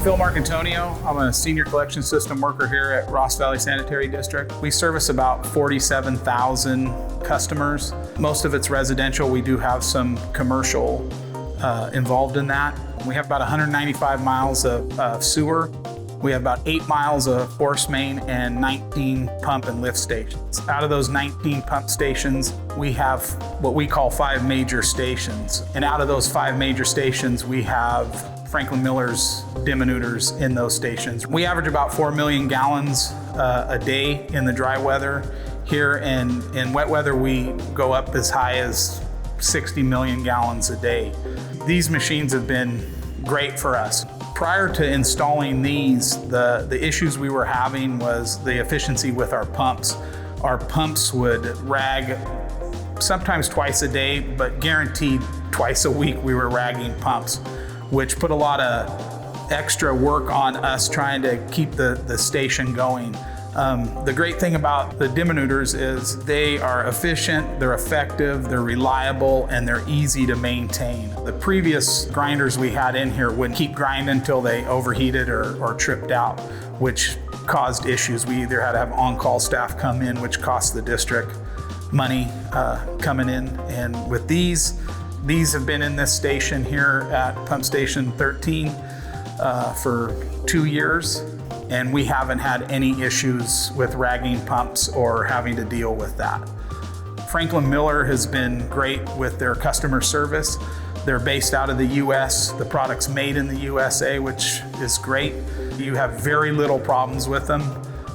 Phil Marcantonio. I'm a senior collection system worker here at Ross Valley Sanitary District. We service about 47,000 customers. Most of it's residential. We do have some commercial involved in that. We have about 195 miles of sewer. We have about 8 miles of force main and 19 pump and lift stations. Out of those 19 pump stations, we have what we call 5 major stations. And out of those 5 major stations, we have Franklin Miller's Dimminutors in those stations. We average about 4 million gallons a day in the dry weather. Here in wet weather, we go up as high as 60 million gallons a day. These machines have been great for us. Prior to installing these, the issues we were having was the efficiency with our pumps. Our pumps would rag sometimes twice a day, but guaranteed twice a week we were ragging pumps, which put a lot of extra work on us trying to keep the station going. The great thing about the Dimminutors is they are efficient, they're effective, they're reliable, and they're easy to maintain. The previous grinders we had in here would keep grinding until they overheated or tripped out, which caused issues. We either had to have on-call staff come in, which cost the district money coming in. And with these have been in this station here at Pump Station 13 for 2 years. And we haven't had any issues with ragging pumps or having to deal with that. Franklin Miller has been great with their customer service. They're based out of the US. The product's made in the USA, which is great. You have very little problems with them,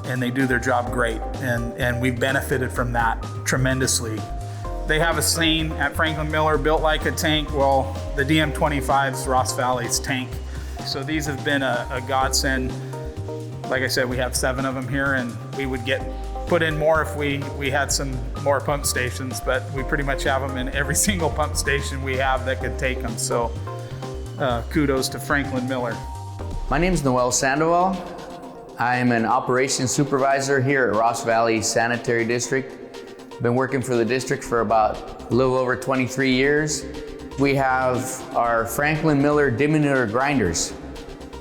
and they do their job great. And we've benefited from that tremendously. They have a saying at Franklin Miller, built like a tank. Well, the DM25's Ross Valley's tank. So these have been a godsend. Like I said, we have 7 of them here, and we would put in more if we had some more pump stations, but we pretty much have them in every single pump station we have that could take them. So kudos to Franklin Miller. My name is Noel Sandoval. I am an operations supervisor here at Ross Valley Sanitary District. Been working for the district for about a little over 23 years. We have our Franklin Miller Dimminutor grinders.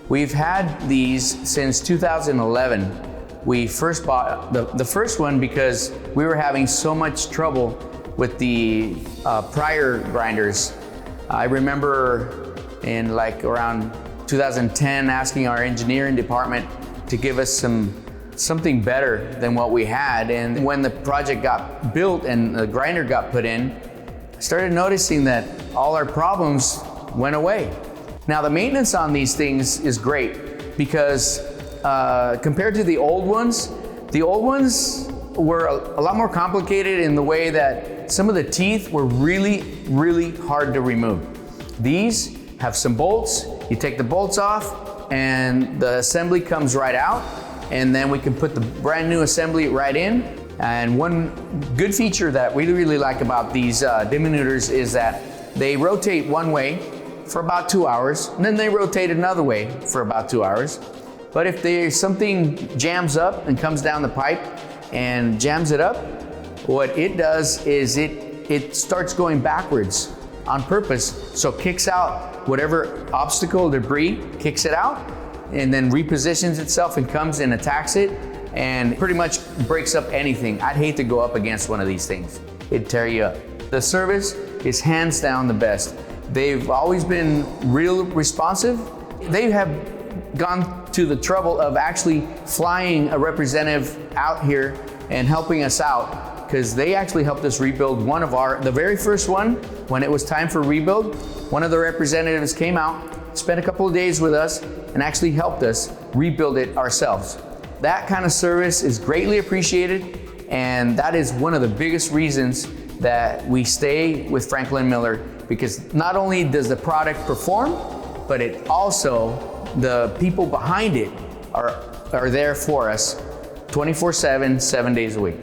We've had these since 2011. We first bought the first one because we were having so much trouble with the prior grinders. I remember in like around 2010 asking our engineering department to give us something better than what we had. And when the project got built and the grinder got put in, I started noticing that all our problems went away. Now the maintenance on these things is great because compared to the old ones were a lot more complicated in the way that some of the teeth were really, really hard to remove. These have some bolts. You take the bolts off and the assembly comes right out, and then we can put the brand new assembly right in. And one good feature that we really like about these Dimminutors is that they rotate one way for about 2 hours, and then they rotate another way for about 2 hours. But if there's something jams up and comes down the pipe and jams it up, what it does is it starts going backwards on purpose. So kicks out whatever obstacle, debris, kicks it out, and then repositions itself and comes and attacks it, and pretty much breaks up anything. I'd hate to go up against one of these things. It'd tear you up. The service is hands down the best. They've always been real responsive. They have gone to the trouble of actually flying a representative out here and helping us out, because they actually helped us rebuild the very first one. When it was time for rebuild, one of the representatives came out, spent a couple of days with us, and actually helped us rebuild it ourselves. That kind of service is greatly appreciated, and that is one of the biggest reasons that we stay with Franklin Miller, because not only does the product perform, but it also, the people behind it are there for us 24/7, 7 days a week.